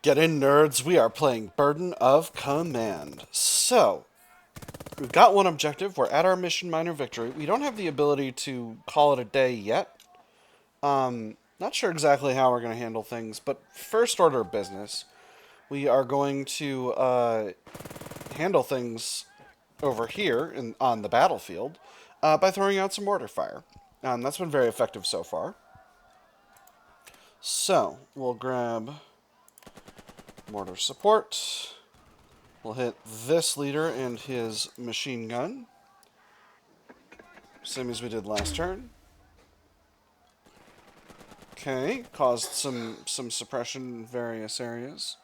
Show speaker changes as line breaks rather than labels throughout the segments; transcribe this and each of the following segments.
Get in, nerds. We are playing Burden of Command. So, we've got one objective. We're at our mission minor victory. We don't have the ability to call it a day yet. Not sure exactly how we're going to handle things, but first order of business, we are going to handle things over here on the battlefield by throwing out some mortar fire. That's been very effective so far. So, we'll grab mortar support. We'll hit this leader and his machine gun. Same as we did last turn. Okay, caused some suppression in various areas.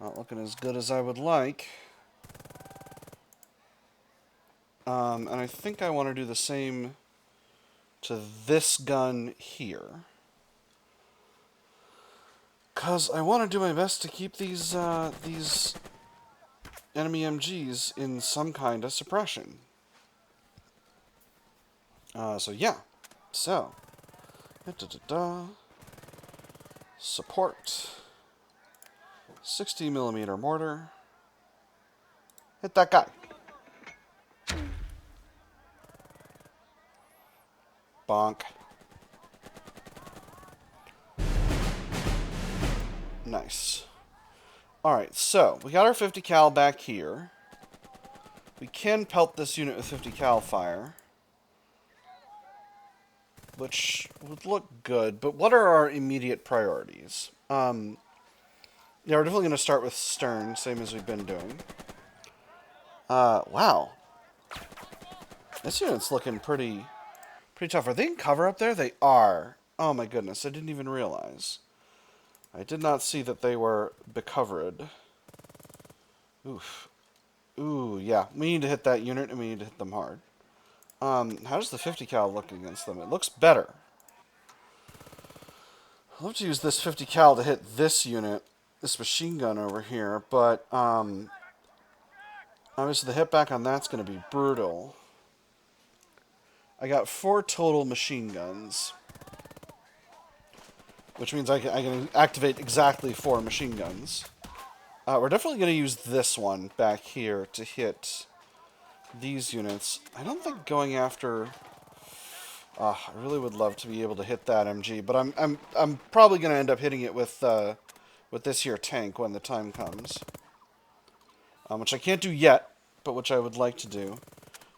Not looking as good as I would like. And I think I want to do the same to this gun here. Because I want to do my best to keep these enemy MGs in some kind of suppression. So yeah. So. Support. 60mm mortar. Hit that guy. Bonk. Nice. Alright, so we got our 50 cal back here. We can pelt this unit with 50 cal fire, which would look good, but what are our immediate priorities? Yeah, we're definitely going to start with stern, same as we've been doing. Wow. This unit's looking pretty tough. Are they in cover up there? They are. Oh my goodness, I didn't even realize. I did not see that they were becovered. Oof. Ooh, yeah. We need to hit that unit, and we need to hit them hard. How does the 50 cal look against them? It looks better. I'd love to use this 50 cal to hit this unit, this machine gun over here, but obviously the hit back on that's going to be brutal. I got 4 total machine guns, which means I can activate exactly 4 machine guns. We're definitely going to use this one back here to hit these units. I don't think going after... I really would love to be able to hit that MG, but I'm probably going to end up hitting it with this here tank when the time comes. Which I can't do yet, but which I would like to do.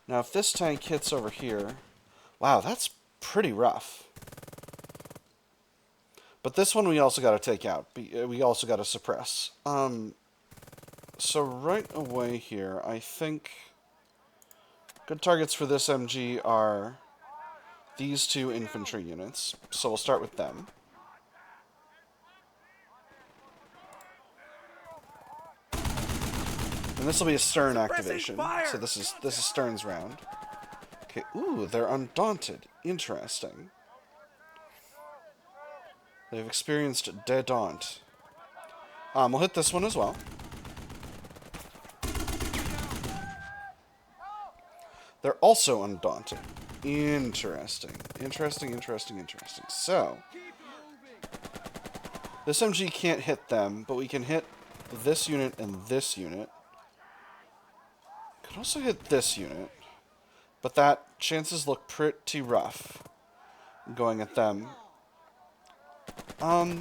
Now, if this tank hits over here... Wow, that's pretty rough. But this one we also got to take out. We also got to suppress. So right away here, I think good targets for this MG are these 2 infantry units. So we'll start with them. And this will be a stern activation. So this is Stern's round. Okay, ooh, they're undaunted. Interesting. They've experienced Dead Daunt. We'll hit this one as well. They're also undaunted. Interesting. Interesting. So, this MG can't hit them, but we can hit this unit and this unit. Could also hit this unit, but that chances look pretty rough going at them. What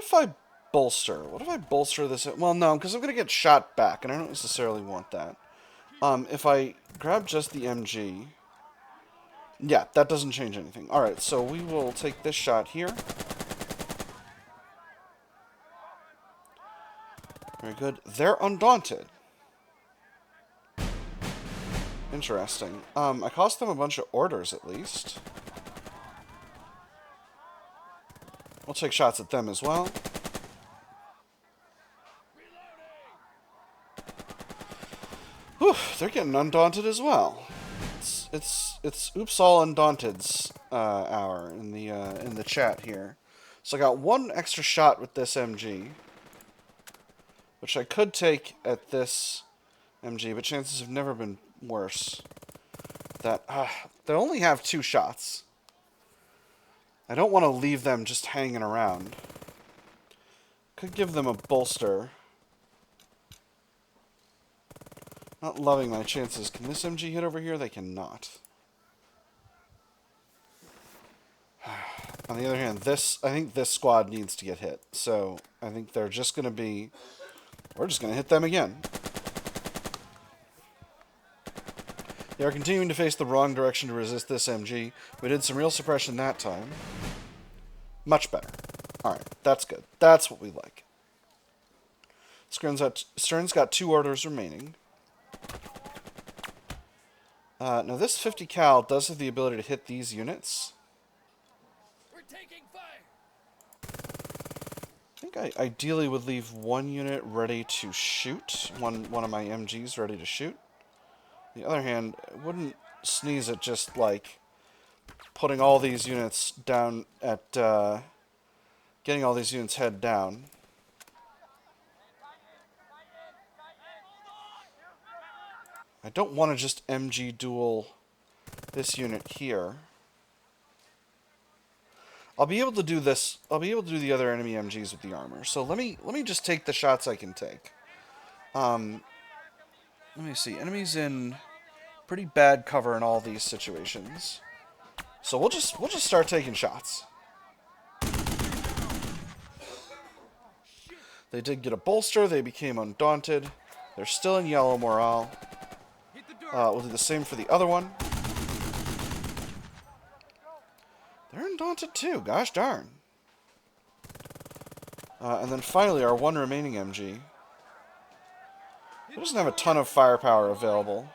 if I bolster? What if I bolster this? Well, no, because I'm going to get shot back, and I don't necessarily want that. If I grab just the MG... Yeah, that doesn't change anything. Alright, so we will take this shot here. Very good. They're undaunted. Interesting. I cost them a bunch of orders, at least. We'll take shots at them as well. Whew, they're getting undaunted as well. It's oops all undaunted's hour in the chat here. So I got 1 extra shot with this MG, which I could take at this MG, but chances have never been worse. That they only have 2 shots. I don't want to leave them just hanging around. Could give them a bolster. Not loving my chances. Can this MG hit over here? They cannot. On the other hand, I think this squad needs to get hit. So I think they're just going to be... We're just going to hit them again. They are continuing to face the wrong direction to resist this MG. We did some real suppression that time. Much better. Alright, that's good. That's what we like. Stern's got 2 orders remaining. Now this 50 cal does have the ability to hit these units.
We're taking fire.
I think I ideally would leave 1 unit ready to shoot. One of my MGs ready to shoot. On the other hand, I wouldn't sneeze at just, like, putting all these units down at, getting all these units head down. I don't want to just MG duel this unit here. I'll be able to do this. I'll be able to do the other enemy MGs with the armor. So let me just take the shots I can take. Let me see. Enemies in pretty bad cover in all these situations. So we'll just start taking shots. They did get a bolster. They became undaunted. They're still in yellow morale. We'll do the same for the other one. They're undaunted too. Gosh darn. And then finally, our 1 remaining MG. He doesn't have a ton of firepower available.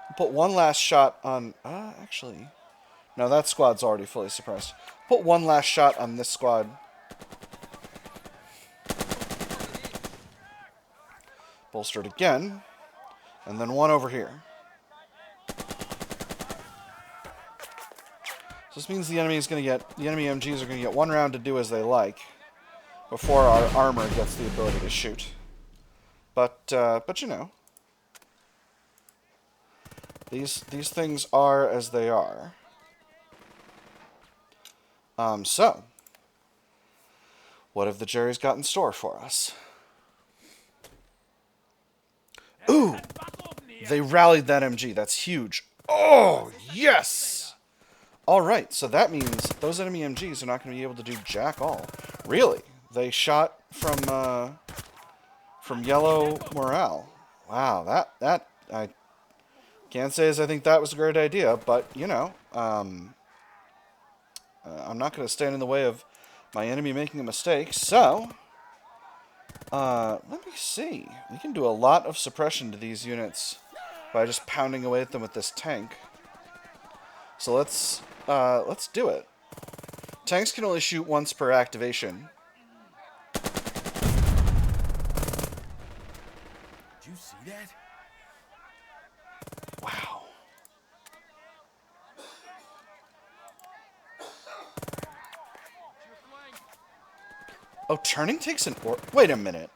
We'll put 1 last shot on... actually... No, that squad's already fully suppressed. Put 1 last shot on this squad. Bolstered again. And then 1 over here. So this means the enemy MGs are going to get 1 round to do as they like before our armor gets the ability to shoot. But you know, these things are as they are. So what have the Jerry's got in store for us? Ooh, they rallied that MG. That's huge. Oh yes. Alright, so that means those enemy MGs are not going to be able to do jack all. Really? They shot from yellow morale. Wow, that I can't say as I think that was a great idea, but, you know, I'm not going to stand in the way of my enemy making a mistake, so... let me see. We can do a lot of suppression to these units by just pounding away at them with this tank. So let's do it. Tanks can only shoot once per activation.
Did you see that?
Wow. Oh, turning takes an or... Wait a minute.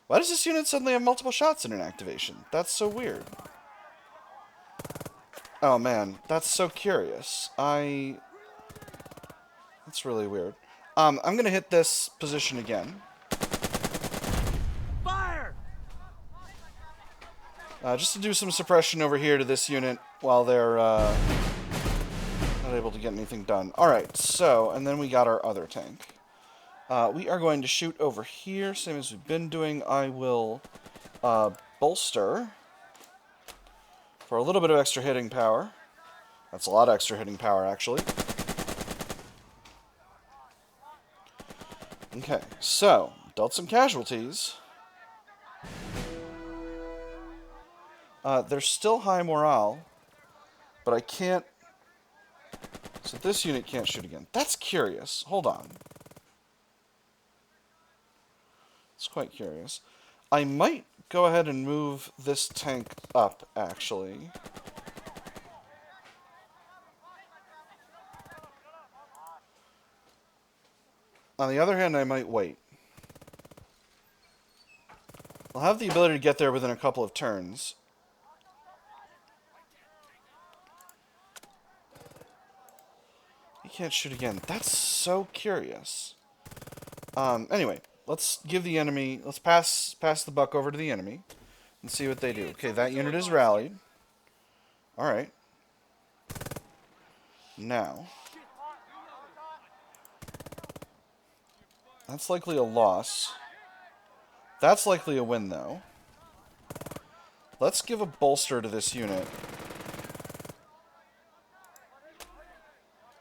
Why does this unit suddenly have multiple shots in an activation? That's so weird. Oh man, that's so curious. That's really weird. I'm gonna hit this position again.
Fire!
Just to do some suppression over here to this unit while they're not able to get anything done. Alright, so, and then we got our other tank. We are going to shoot over here, same as we've been doing. I will bolster for a little bit of extra hitting power. That's a lot of extra hitting power, actually. Okay, so, dealt some casualties. There's still high morale, but I can't... So this unit can't shoot again. That's curious. Hold on. It's quite curious. I might go ahead and move this tank up, actually. On the other hand, I might wait. I'll have the ability to get there within a couple of turns. He can't shoot again? That's so curious. Anyway, let's give the enemy... Let's pass the buck over to the enemy and see what they do. Okay, that unit is rallied. Alright. Now. That's likely a loss. That's likely a win, though. Let's give a bolster to this unit.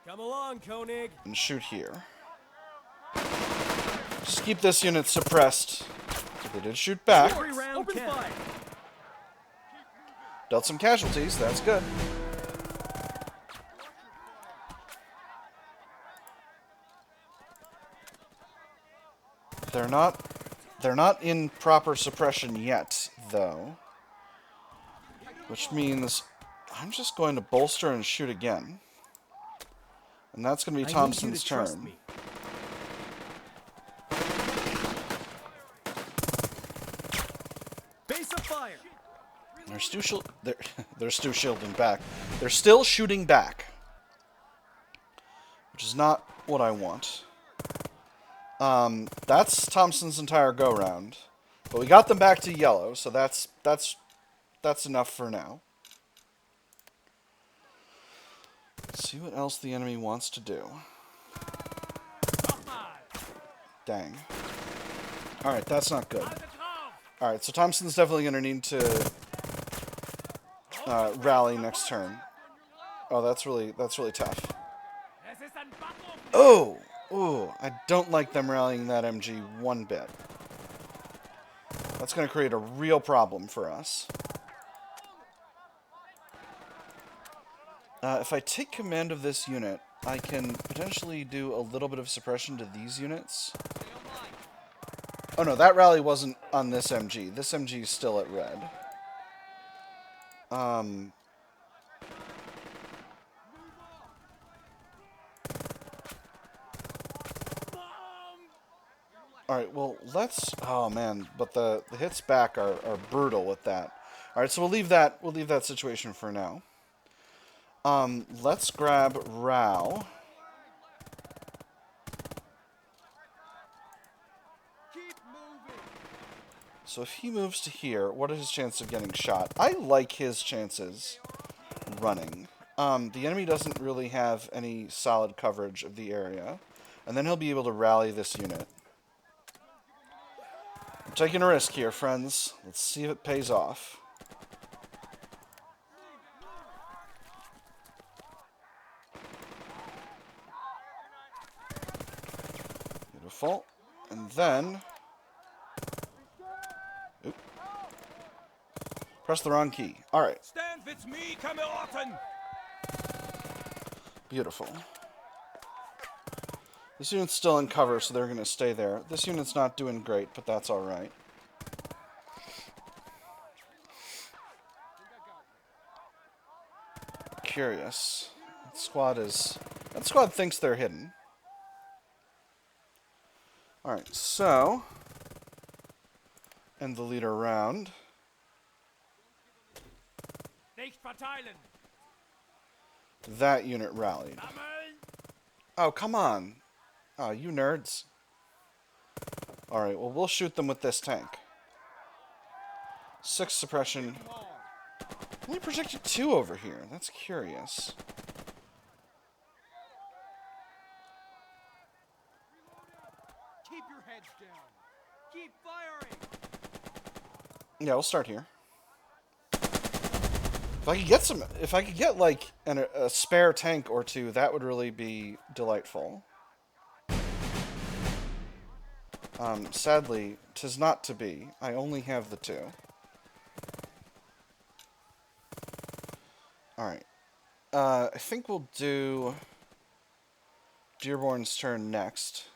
Come along, Koenig.
And shoot here. Just keep this unit suppressed. They did shoot back.
Open fire.
Dealt some casualties, that's good. They're not in proper suppression yet, though. Which means I'm just going to bolster and shoot again. And that's going to be Thompson's turn.
Base of fire.
They're still shielding back. They're still shooting back. Which is not what I want. That's Thompson's entire go-round. But we got them back to yellow, so that's enough for now. Let's see what else the enemy wants to do. Dang. Alright, that's not good. Alright, so Thompson's definitely going to need to rally next turn. Oh, that's really tough. Oh! Ooh, I don't like them rallying that MG one bit. That's going to create a real problem for us. If I take command of this unit, I can potentially do a little bit of suppression to these units. Oh no, that rally wasn't on this MG. This MG is still at red. Alright, well, let's... Oh, man, but the hits back are brutal with that. Alright, so we'll leave that situation for now. Let's grab Rao. So if he moves to here, what are his chances of getting shot? I like his chances running. The enemy doesn't really have any solid coverage of the area. And then he'll be able to rally this unit. I'm taking a risk here, friends. Let's see if it pays off. Beautiful. And then... Oop. Press the wrong key. Alright.
Stand with me, Kameraden.
Beautiful. This unit's still in cover, so they're going to stay there. This unit's not doing great, but that's alright. Curious. That squad thinks they're hidden. Alright, so... End the leader round. That unit rallied. Oh, come on. Oh, you nerds. Alright, well, we'll shoot them with this tank. 6 suppression. Only projected 2 over here. That's curious.
Keep your heads down. Keep firing.
Yeah, we'll start here. If I could get like a spare tank or 2, that would really be delightful. Sadly, 'tis not to be. I only have the 2. Alright. I think we'll do Dearborn's turn next.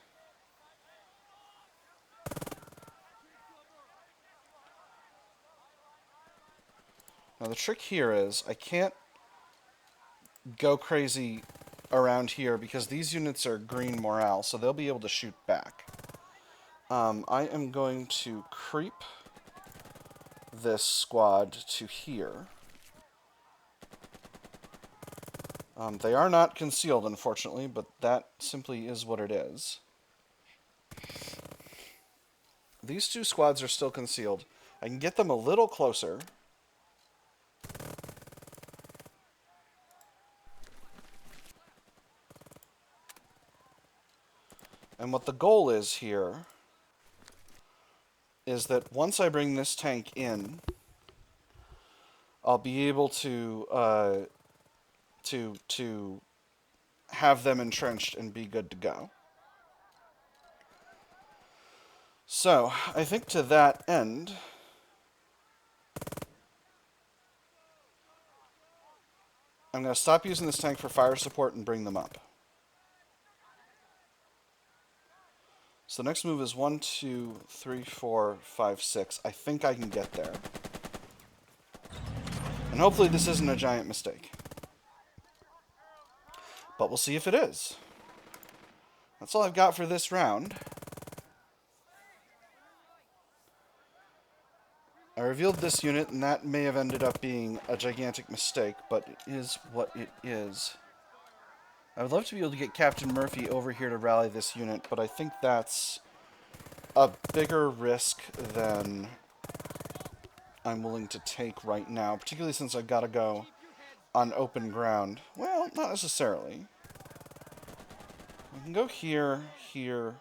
Now the trick here is I can't go crazy around here because these units are green morale, so they'll be able to shoot back. I am going to creep this squad to here. They are not concealed, unfortunately, but that simply is what it is. These two squads are still concealed. I can get them a little closer. And what the goal is here is that once I bring this tank in, I'll be able to have them entrenched and be good to go. So, I think to that end, I'm going to stop using this tank for fire support and bring them up. So the next move is 1, 2, 3, 4, 5, 6. I think I can get there. And hopefully this isn't a giant mistake. But we'll see if it is. That's all I've got for this round. I revealed this unit, and that may have ended up being a gigantic mistake, but it is what it is. I would love to be able to get Captain Murphy over here to rally this unit, but I think that's a bigger risk than I'm willing to take right now, particularly since I've got to go on open ground. Well, not necessarily. I can go here, here.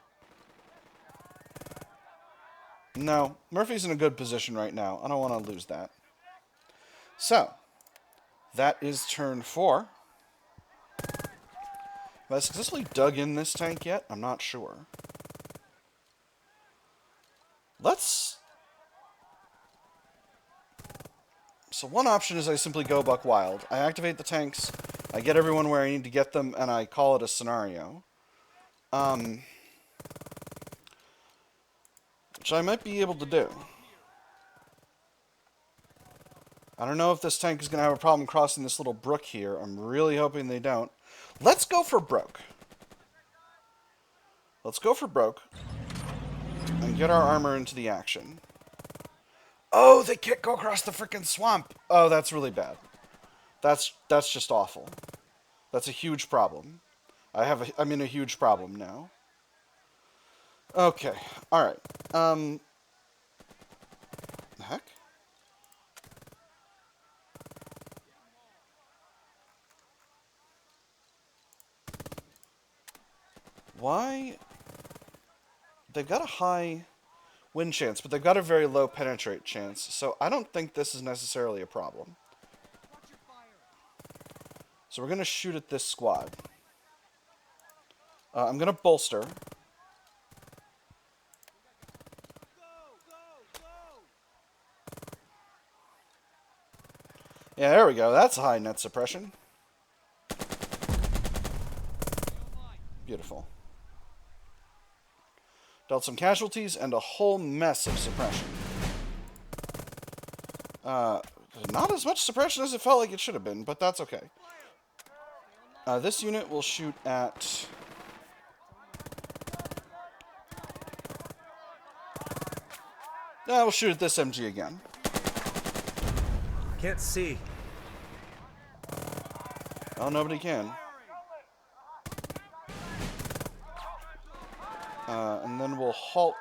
No, Murphy's in a good position right now. I don't want to lose that. So, that is turn 4. Have I successfully dug in this tank yet? I'm not sure. So one option is I simply go buck wild. I activate the tanks, I get everyone where I need to get them, and I call it a scenario. Which I might be able to do. I don't know if this tank is going to have a problem crossing this little brook here. I'm really hoping they don't. Let's go for broke. Let's go for broke. And get our armor into the action. Oh, they can't go across the frickin' swamp. Oh, that's really bad. That's just awful. That's a huge problem. I'm in a huge problem now. Okay. Alright. The heck? Why? They've got a high win chance, but they've got a very low penetrate chance, so I don't think this is necessarily a problem. So we're going to shoot at this squad. I'm going to bolster. Yeah, there we go. That's a high net suppression. Beautiful. Dealt some casualties and a whole mess of suppression. Not as much suppression as it felt like it should have been, but that's okay. This unit will shoot at... we'll shoot at this MG again.
Can't see.
Well, nobody can. And then we'll halt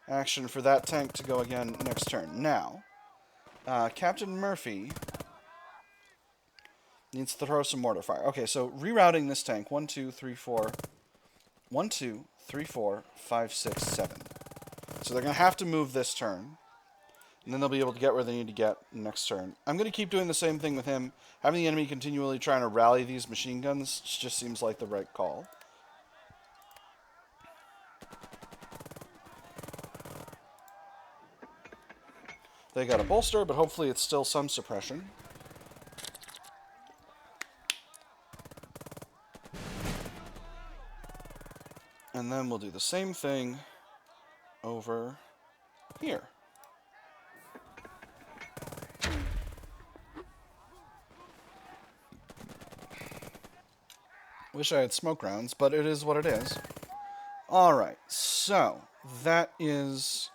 action for that tank to go again next turn. Now, Captain Murphy needs to throw some mortar fire. Okay, so rerouting this tank. 1, 2, 3, 4. 1, 2, 3, 4, 5, 6, 7. So they're going to have to move this turn. And then they'll be able to get where they need to get next turn. I'm going to keep doing the same thing with him. Having the enemy continually trying to rally these machine guns just seems like the right call. They got a bolster, but hopefully it's still some suppression. And then we'll do the same thing over here. Wish I had smoke rounds, but it is what it is. Alright, so that is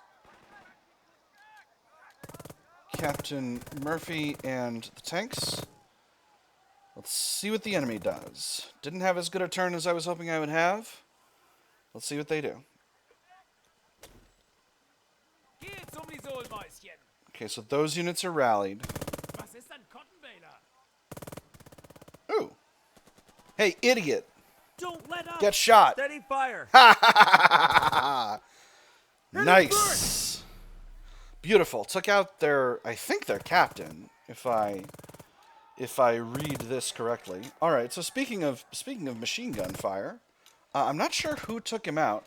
Captain Murphy and the tanks. Let's see what the enemy does. Didn't have as good a turn as I was hoping I would have. Let's see what they do.
Geht zum Mäuschen.
Okay, so those units are rallied.
Was ist ein Cottonbaler?
Ooh. Hey, idiot.
Don't let up.
Get shot.
Steady fire.
Ha ha ha ha! Nice. Beautiful. Took out their, I think their captain, if I read this correctly. All right. So speaking of machine gun fire, I'm not sure who took him out.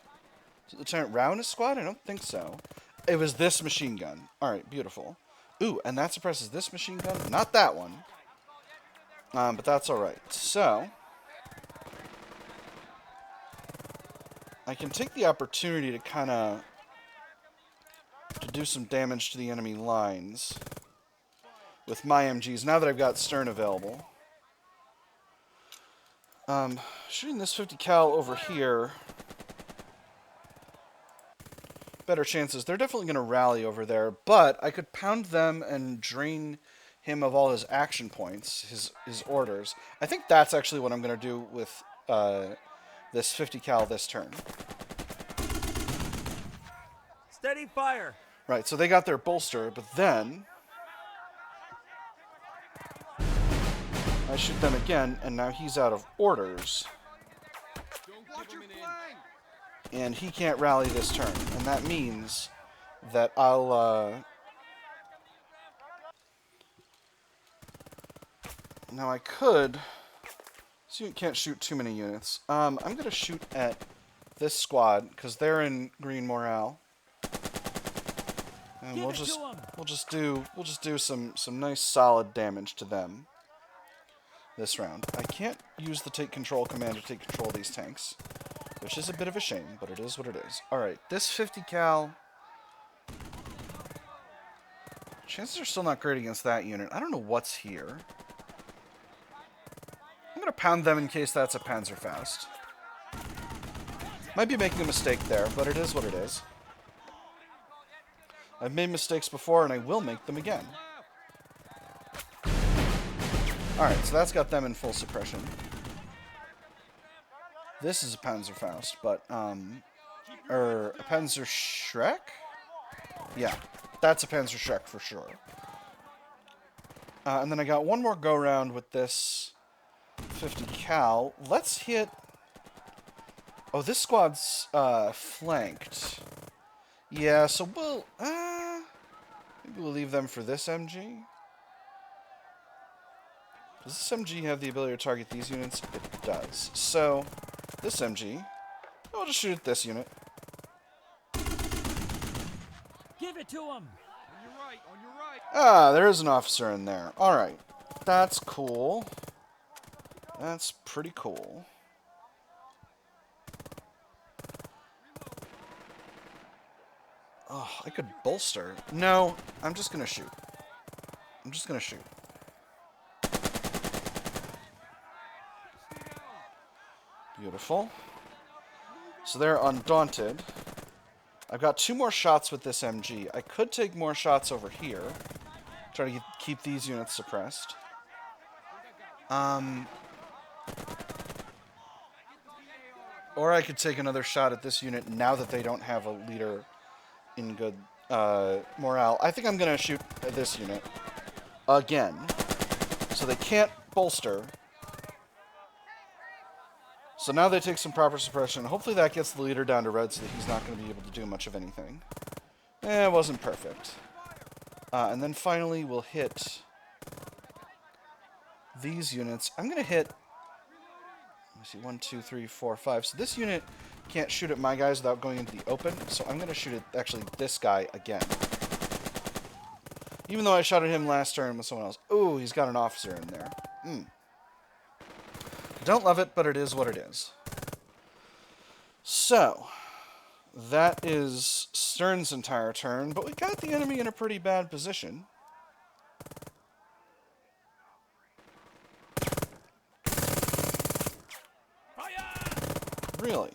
Is it Lieutenant Rao and his squad? I don't think so. It was this machine gun. All right. Beautiful. Ooh, and that suppresses this machine gun, not that one. But that's all right. So I can take the opportunity to kind of do some damage to the enemy lines with my MGs now that I've got Stern available. Shooting this 50 cal over here, better chances. They're definitely going to rally over there, but I could pound them and drain him of all his action points, his orders. I think that's actually what I'm going to do with this 50 cal this turn.
Steady fire.
Right, so they got their bolster, but then I shoot them again, and now he's out of orders. And he can't rally this turn, and that means that I'll now I could. So you can't shoot too many units. I'm gonna shoot at this squad because they're in green morale, and we'll just do some nice solid damage to them this round. I can't use the take control command to take control of these tanks, which is a bit of a shame, but it is what it is. All right, this 50 cal. Chances are still not great against that unit. I don't know what's here. I'm going to pound them in case that's a Panzerfaust. Might be making a mistake there, but it is what it is. I've made mistakes before, and I will make them again. Alright, so that's got them in full suppression. This is a Panzerfaust, but, a Panzerschreck? Yeah, that's a Panzerschreck for sure. And then I got one more go-round with this 50 cal. Let's hit... Oh, this squad's flanked. Yeah, so we'll... maybe we'll leave them for this MG. Does this MG have the ability to target these units? It does. So, this MG... I'll just shoot at this unit.
Give it to him. On your right, on your right.
Ah, there is an officer in there. Alright. That's cool. That's pretty cool. Oh, I could bolster. No, I'm just gonna shoot. I'm just gonna shoot. Beautiful. So they're undaunted. I've got 2 more shots with this MG. I could take more shots over here. Try to keep these units suppressed. Or I could take another shot at this unit now that they don't have a leader in good morale. I think I'm going to shoot at this unit again. So they can't bolster. So now they take some proper suppression. Hopefully that gets the leader down to red so that he's not going to be able to do much of anything. It wasn't perfect. And then finally we'll hit these units. I'm going to hit... Let me see, 1, 2, 3, 4, 5. So this unit can't shoot at my guys without going into the open. So I'm going to shoot at, actually, this guy again. Even though I shot at him last turn with someone else. Ooh, he's got an officer in there. Don't love it, but it is what it is. So, that is Stern's entire turn, but we got the enemy in a pretty bad position. Really?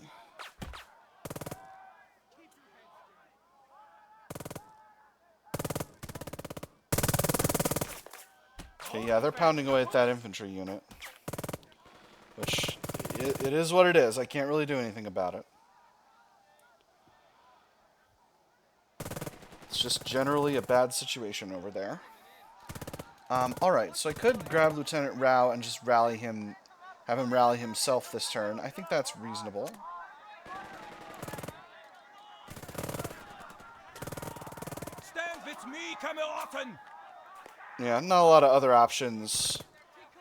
Okay, yeah, they're pounding away at that infantry unit. it is what it is. I can't really do anything about it. It's just generally a bad situation over there. Alright, so I could grab Lieutenant Rao and just rally him, have him rally himself this turn. I think that's reasonable.
Stand with me, Kameraden!
Yeah, not a lot of other options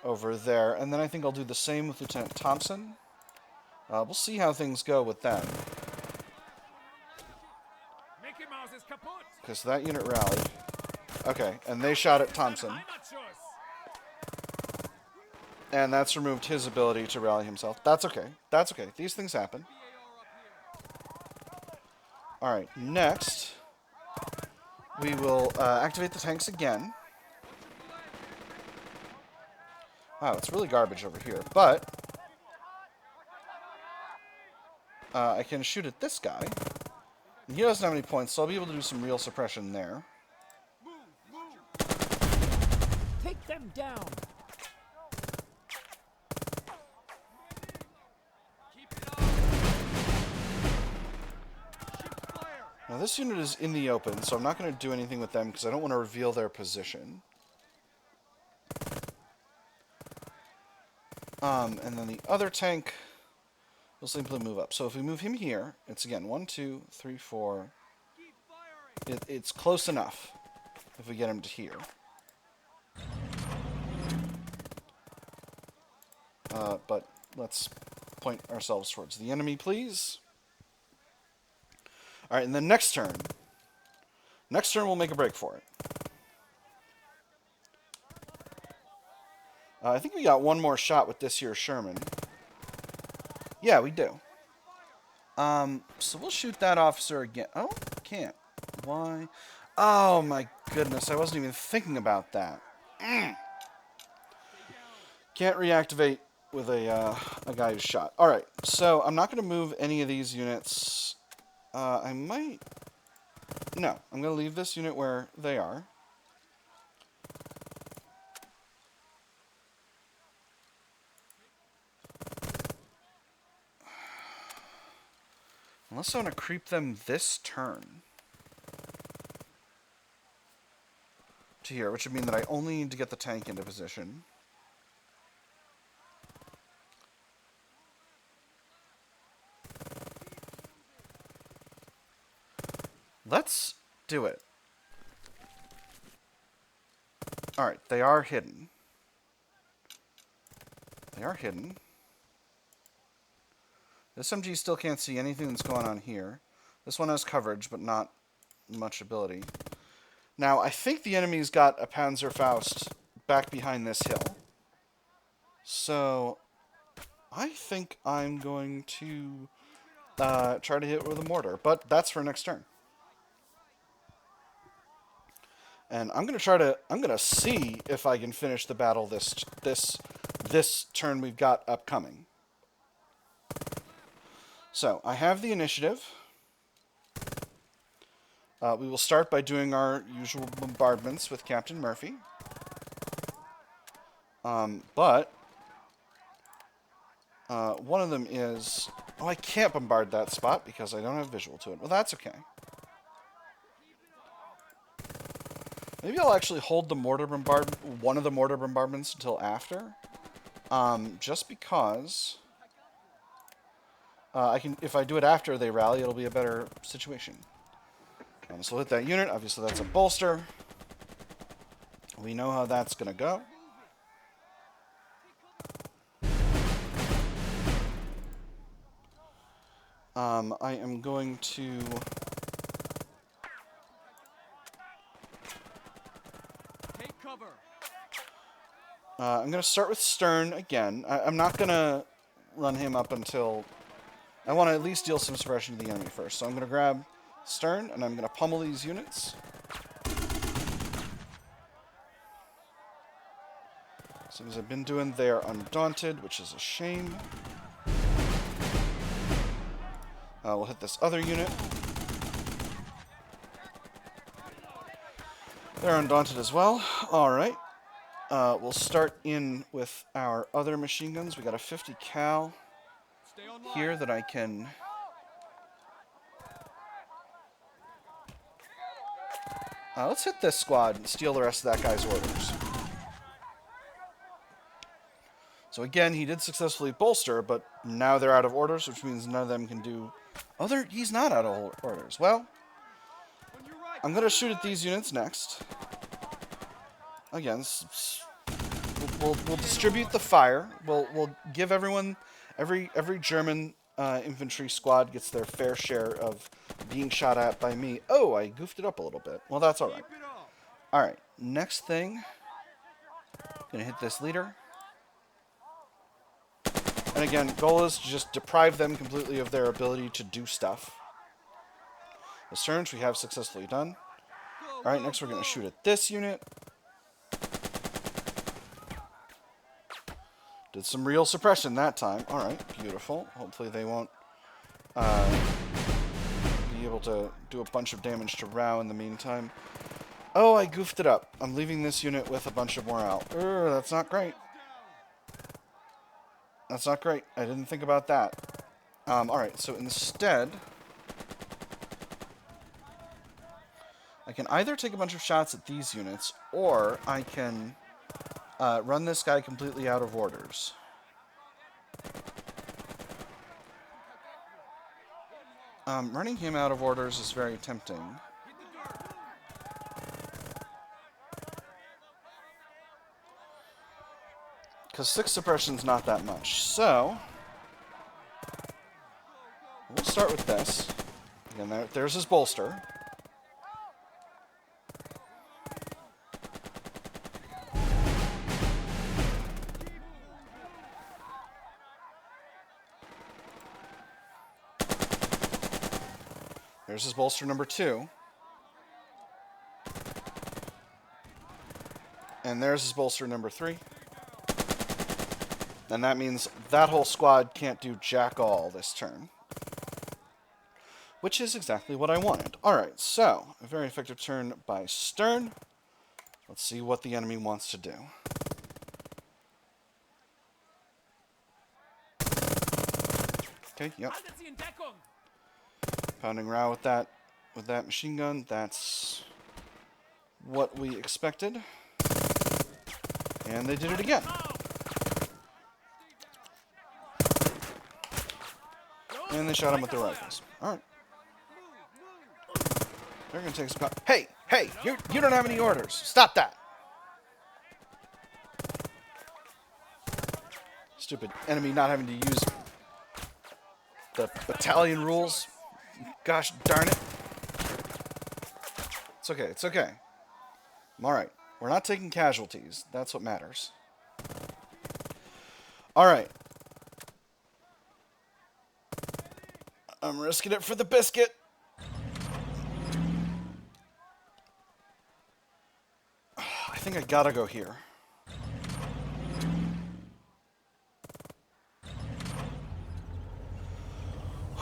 over there. And then I think I'll do the same with Lieutenant Thompson. We'll see how things go with them.
Mickey Mouse is kaputt!
Because that unit rallied. Okay, and they shot at Thompson. And that's removed his ability to rally himself. That's okay. That's okay. These things happen. Alright, next, we will activate the tanks again. Wow, it's really garbage over here. But I can shoot at this guy. And he doesn't have any points, so I'll be able to do some real suppression there.
Take them down!
Now this unit is in the open, so I'm not going to do anything with them because I don't want to reveal their position. And then the other tank will simply move up. So if we move him here, it's again 1, 2, 3, 4. It's close enough if we get him to here. But let's point ourselves towards the enemy, please. Alright, and then next turn. Next turn, we'll make a break for it. I think we got one more shot with this here Sherman. Yeah, we do. So we'll shoot that officer again. Oh, can't. Why? Oh, my goodness. I wasn't even thinking about that. Can't reactivate with a guy who's shot. Alright, so I'm not going to move any of these units. I might... No, I'm going to leave this unit where they are. Unless I want to creep them this turn. To here, which would mean that I only need to get the tank into position. Let's do it. Alright, they are hidden. They are hidden. The SMG still can't see anything that's going on here. This one has coverage, but not much ability. Now, I think the enemy's got a Panzerfaust back behind this hill. So, I think I'm going to try to hit with a mortar, but that's for next turn. And I'm going to see if I can finish the battle this turn we've got upcoming. So, I have the initiative. We will start by doing our usual bombardments with Captain Murphy. But one of them is... Oh, I can't bombard that spot because I don't have visual to it. Well, that's okay. Maybe I'll actually hold the one of the mortar bombardments until after. Just because... if I do it after they rally, it'll be a better situation. So we'll hit that unit. Obviously, that's a bolster. We know how that's going to go. I am going to...
Take cover.
I'm going to start with Stern again. I'm not going to run him up until... I want to at least deal some suppression to the enemy first. So I'm going to grab Stern, and I'm going to pummel these units. So as I've been doing, they are undaunted, which is a shame. We'll hit this other unit. They're undaunted as well. Alright. We'll start in with our other machine guns. We got a 50 cal. here that I can... let's hit this squad and steal the rest of that guy's orders. So again, he did successfully bolster, but now they're out of orders, which means none of them can do... Oh, he's not out of orders. Well, I'm going to shoot at these units next. Again, we'll distribute the fire. We'll give everyone... Every German infantry squad gets their fair share of being shot at by me. Oh, I goofed it up a little bit. Well, that's all right. All right, next thing. Gonna hit this leader. And again, goal is to just deprive them completely of their ability to do stuff. The surge we have successfully done. All right, next we're gonna shoot at this unit. Did some real suppression that time. All right, beautiful. Hopefully they won't be able to do a bunch of damage to Rao in the meantime. Oh, I goofed it up. I'm leaving this unit with a bunch of morale. That's not great. That's not great. I didn't think about that. All right, so instead, I can either take a bunch of shots at these units, or I can run this guy completely out of orders. Running him out of orders is very tempting. Because 6 suppression's not that much. So, we'll start with this. Again, there's his bolster. There's his bolster number 2. And there's his bolster number 3. And that means that whole squad can't do jack all this turn. Which is exactly what I wanted. Alright, so, a very effective turn by Stern. Let's see what the enemy wants to do. Okay, yep. Pounding Rao with that machine gun. That's what we expected. And they did it again. And they shot him with their rifles. Alright. They're gonna take some... Hey! Hey! You don't have any orders! Stop that! Stupid enemy not having to use the battalion rules. Gosh darn it. It's okay, it's okay. I'm alright. We're not taking casualties. That's what matters. Alright. I'm risking it for the biscuit. I think I gotta go here.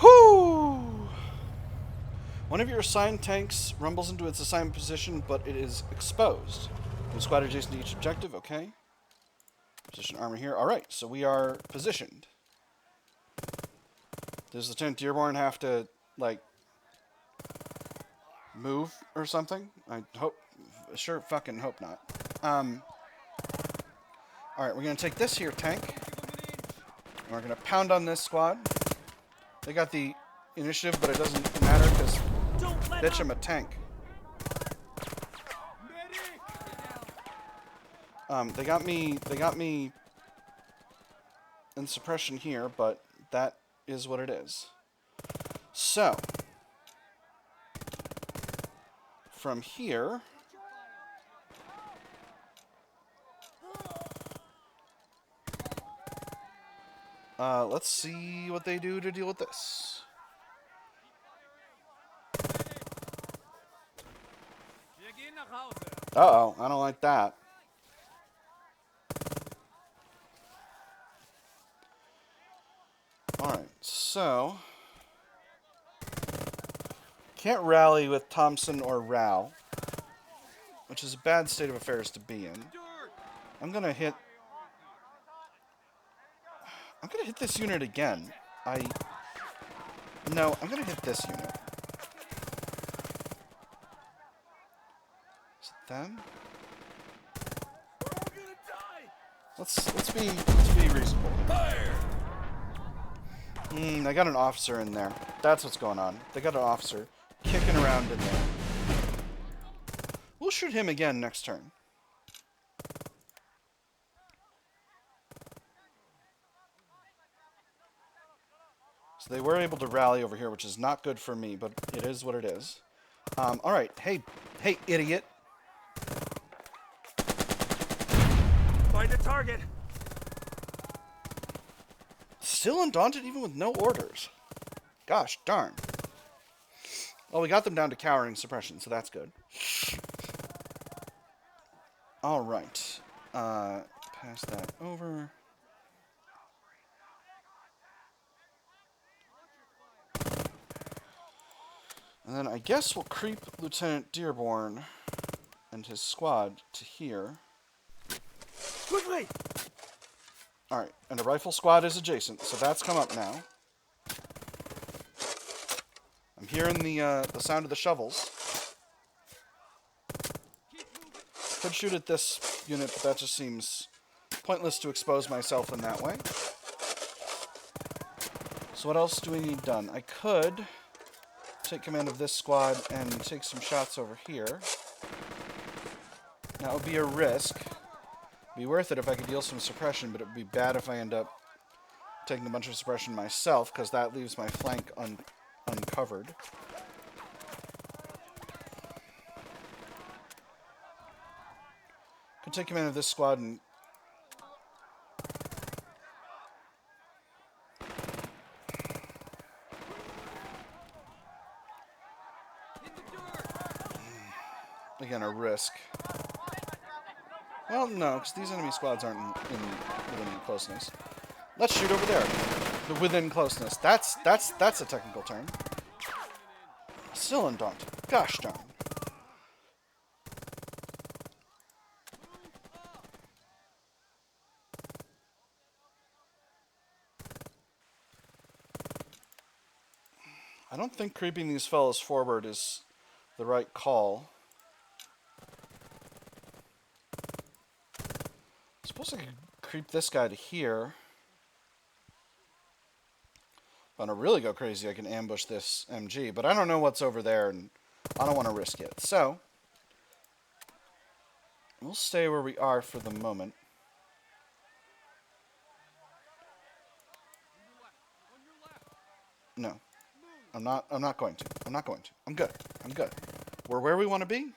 Whoo! One of your assigned tanks rumbles into its assigned position, but it is exposed. The squad adjacent to each objective, okay. Position armor here. Alright, so we are positioned. Does the 10th Dearborn have to, like, move or something? I hope... Sure fucking hope not. Alright, we're going to take this here tank. And we're going to pound on this squad. They got the initiative, but it doesn't matter because, bitch, I'm a tank. They got me in suppression here, but that is what it is. So, from here, let's see what they do to deal with this. Uh-oh, I don't like that. Alright, so... Can't rally with Thompson or Rao, which is a bad state of affairs to be in. I'm gonna hit this unit again. No, I'm gonna hit this unit. Is it them? Let's be reasonable. I got an officer in there. That's what's going on. They got an officer kicking around in there. We'll shoot him again next turn. So they were able to rally over here, which is not good for me, but it is what it is. Alright. Hey, idiot.
Find a target.
Still undaunted even with no orders. Gosh darn. Well, we got them down to cowering suppression, so that's good. Alright. Pass that over. And then I guess we'll creep Lieutenant Dearborn and his squad to here.
Quickly!
Alright, and a rifle squad is adjacent, so that's come up now. I'm hearing the sound of the shovels. Could shoot at this unit, but that just seems pointless to expose myself in that way. So what else do we need done? I could take command of this squad and take some shots over here. That would be a risk. It'd be worth it if I could deal some suppression, but it would be bad if I end up taking a bunch of suppression myself, because that leaves my flank uncovered. Could take command of this squad and again, a risk. Well, no, because these enemy squads aren't within closeness. Let's shoot over there. The within closeness. That's a technical term. Still undaunted. Gosh darn. I don't think creeping these fellows forward is the right call. I suppose I could creep this guy to here. If I want to really go crazy, I can ambush this MG, but I don't know what's over there, and I don't want to risk it. So, we'll stay where we are for the moment. No. I'm not going to. I'm not going to. I'm good. I'm good. We're where we want to be.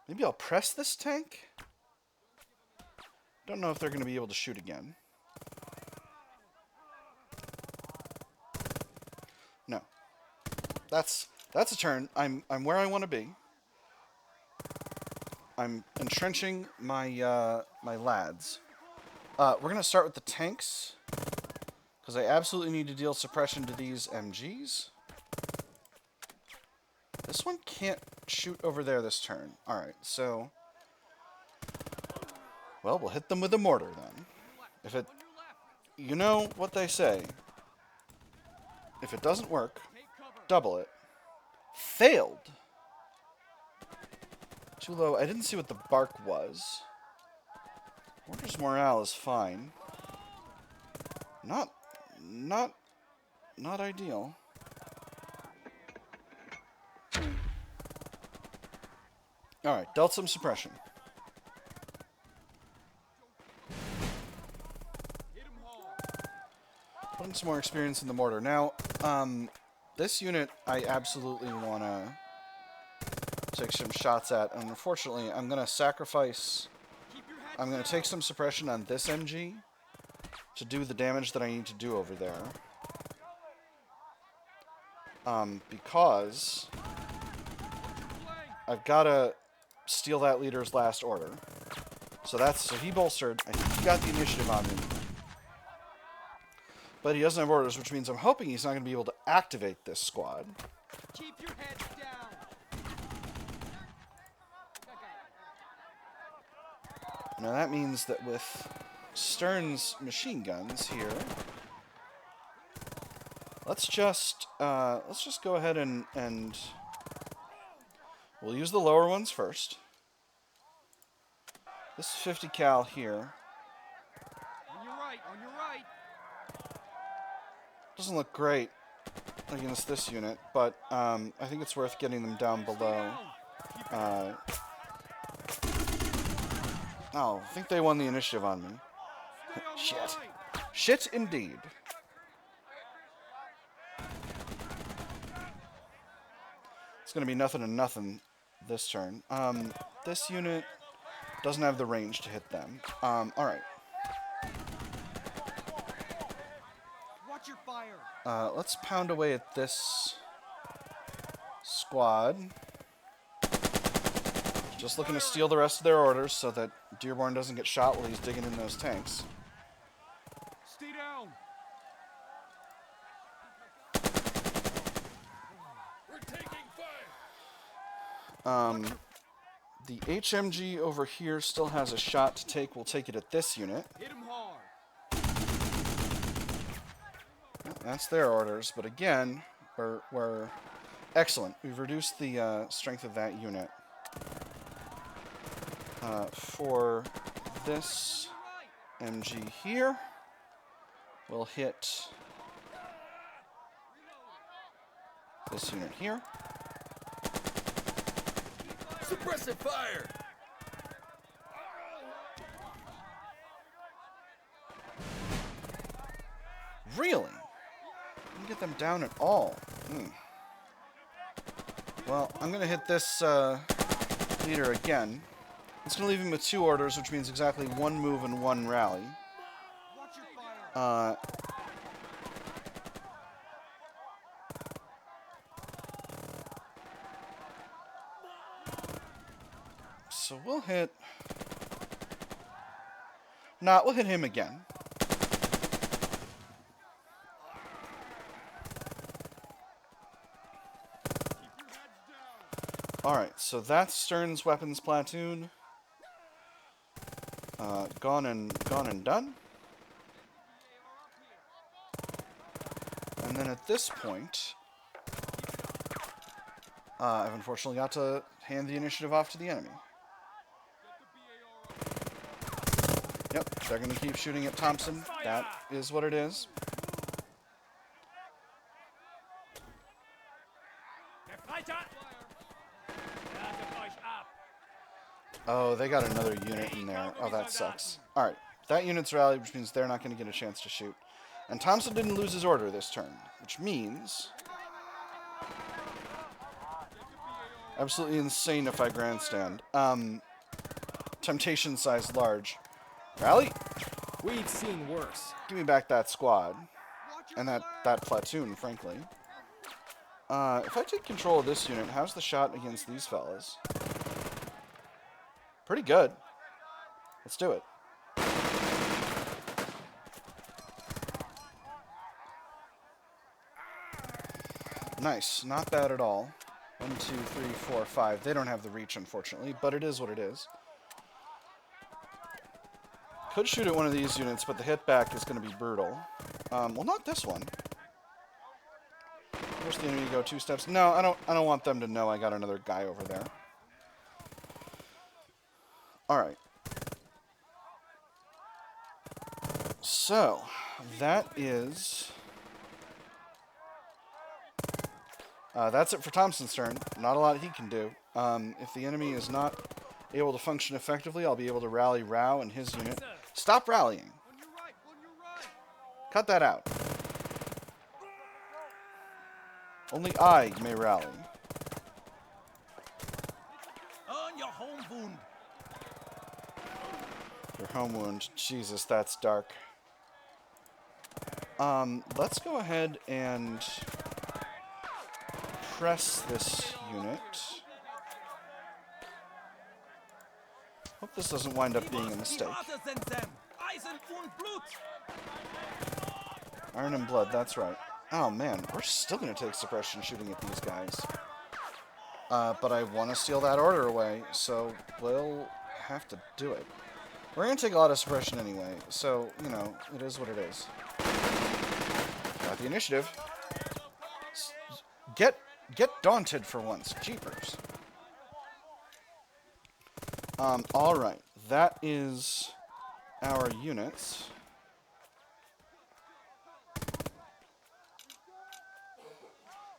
Maybe I'll press this tank. Don't know if they're going to be able to shoot again. No. That's a turn. I'm where I want to be. I'm entrenching my my lads. We're going to start with the tanks, because I absolutely need to deal suppression to these MGs. This one can't shoot over there this turn. Alright, so... Well, we'll hit them with a mortar, then. If it... You know what they say. If it doesn't work, double it. Failed! Too low. I didn't see what the bark was. Mortar's morale is fine. Not ideal. Alright, dealt some suppression. Putting some more experience in the mortar. Now, this unit I absolutely want to take some shots at, and unfortunately I'm going to sacrifice... I'm going to take some suppression on this MG to do the damage that I need to do over there. Because I've got to steal that leader's last order. So he bolstered. I think he got the initiative on me. But he doesn't have orders, which means I'm hoping he's not going to be able to activate this squad.
Keep your heads down.
Now that means that with Stern's machine guns here, let's just go ahead and we'll use the lower ones first. This 50 cal here
On your right, on your right.
doesn't look great against this unit, but I think it's worth getting them down below. Oh, I think they won the initiative on me. Shit. Shit indeed. It's going to be nothing and nothing this turn. This unit doesn't have the range to hit them. Alright.
Watch your fire.
Let's pound away at this squad. Just looking to steal the rest of their orders so that Dearborn doesn't get shot while he's digging in those tanks.
Stay down. We're taking fire.
The HMG over here still has a shot to take. We'll take it at this unit.
Hit him hard.
That's their orders, but again, we're excellent. We've reduced the strength of that unit. For this MG here, we'll hit this unit here.
Suppressive fire.
Really? Didn't get them down at all. Well, I'm going to hit this leader again. It's going to leave him with 2 orders, which means exactly 1 move and 1 rally.
Watch your fire.
So we'll hit... Nah, we'll hit him again. Alright, so that's Stern's weapons platoon. Gone and done. And then at this point, I've unfortunately got to hand the initiative off to the enemy. Yep, they're going to keep shooting at Thompson. That is what it is. Oh, they got another unit in there. Oh, that sucks. Alright, that unit's rallied, which means they're not going to get a chance to shoot. And Thompson didn't lose his order this turn, which means... absolutely insane if I grandstand. Temptation size large. Rally!
We've seen worse.
Give me back that squad. And that platoon, frankly. If I take control of this unit, how's the shot against these fellas? Pretty good. Let's do it. Nice. Not bad at all. 1, 2, 3, 4, 5. They don't have the reach, unfortunately, but it is what it is. Could shoot at one of these units, but the hit back is going to be brutal. Well, not this one. Force the enemy to go 2 steps. No, I don't want them to know I got another guy over there. Alright. So, that is... that's it for Thompson's turn. Not a lot he can do. If the enemy is not able to function effectively, I'll be able to rally Rao and his unit. Stop rallying.
On your right, on your right.
Cut that out. Only I may rally.
On your home wound.
Your home wound. Jesus, that's dark. Let's go ahead and press this unit. Hope this doesn't wind up being a mistake. Iron and Blood, that's right. Oh man, we're still going to take suppression shooting at these guys. But I want to steal that order away, so we'll have to do it. We're going to take a lot of suppression anyway, so, you know, it is what it is. Got the initiative. Get daunted for once. Jeepers. Alright. That is our units.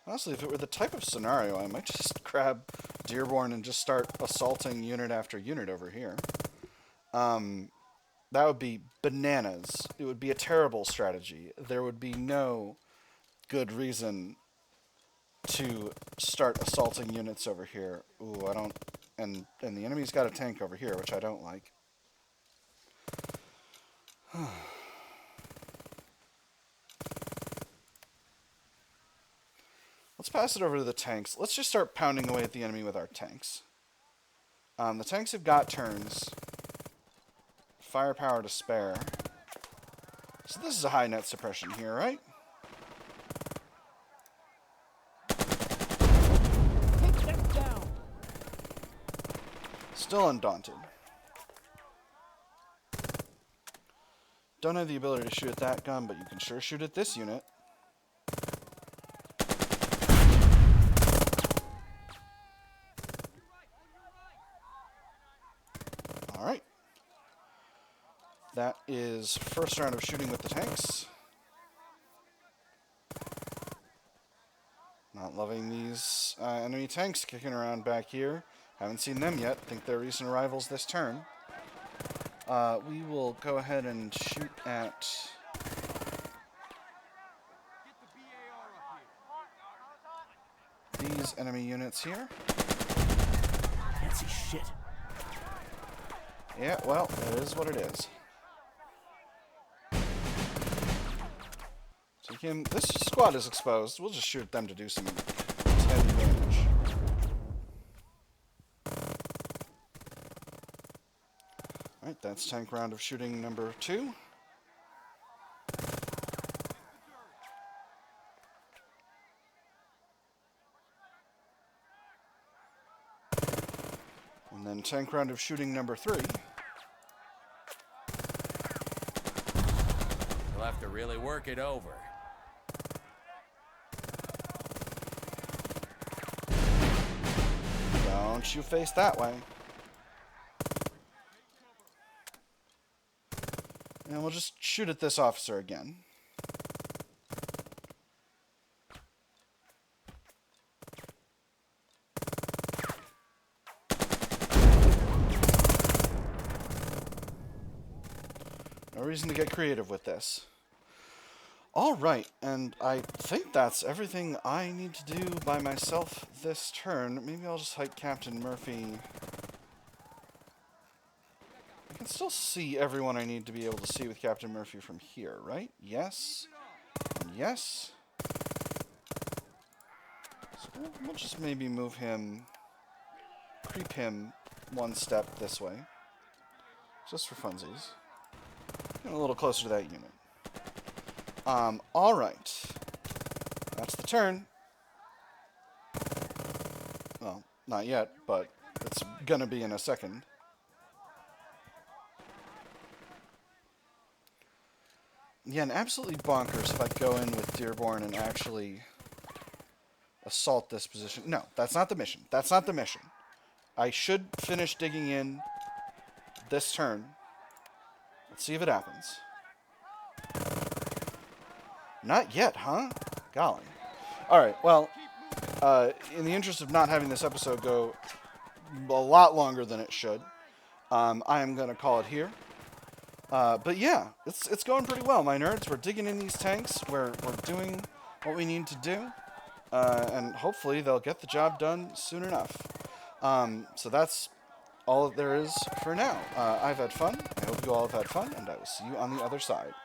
Honestly, if it were the type of scenario, I might just grab Dearborn and just start assaulting unit after unit over here. That would be bananas. It would be a terrible strategy. There would be no good reason to start assaulting units over here. Ooh, I don't... And the enemy's got a tank over here, which I don't like. Let's pass it over to the tanks. Let's just start pounding away at the enemy with our tanks. The tanks have got turns. Firepower to spare. So this is a high net suppression here, right?
Take them down.
Still undaunted. Don't have the ability to shoot at that gun, but you can sure shoot at this unit. Alright. That is first round of shooting with the tanks. Not loving these enemy tanks kicking around back here. Haven't seen them yet. Think they're recent arrivals this turn. We will go ahead and shoot at these enemy units here.
Can't see shit.
Yeah, well, it is what it is. So this squad is exposed. We'll just shoot them to do some heavy damage. Alright, that's tank round of shooting number 2. And then tank round of shooting number 3.
You'll have to really work it over.
Don't you face that way. And we'll just shoot at this officer again. No reason to get creative with this. Alright, and I think that's everything I need to do by myself this turn. Maybe I'll just hike Captain Murphy. I can still see everyone I need to be able to see with Captain Murphy from here, right? Yes. And yes. So we'll just maybe move him, creep him one step this way. Just for funsies. Get a little closer to that unit. Alright. That's the turn. Well, not yet, but it's gonna be in a second. Yeah, and absolutely bonkers if I go in with Dearborn and actually assault this position. No, that's not the mission. That's not the mission. I should finish digging in this turn. Let's see if it happens. Not yet, huh? Golly. Alright, well, in the interest of not having this episode go a lot longer than it should, I am going to call it here. But yeah, it's going pretty well, my nerds. We're digging in these tanks. We're doing what we need to do. And hopefully they'll get the job done soon enough. So that's all that there is for now. I've had fun. I hope you all have had fun, and I will see you on the other side.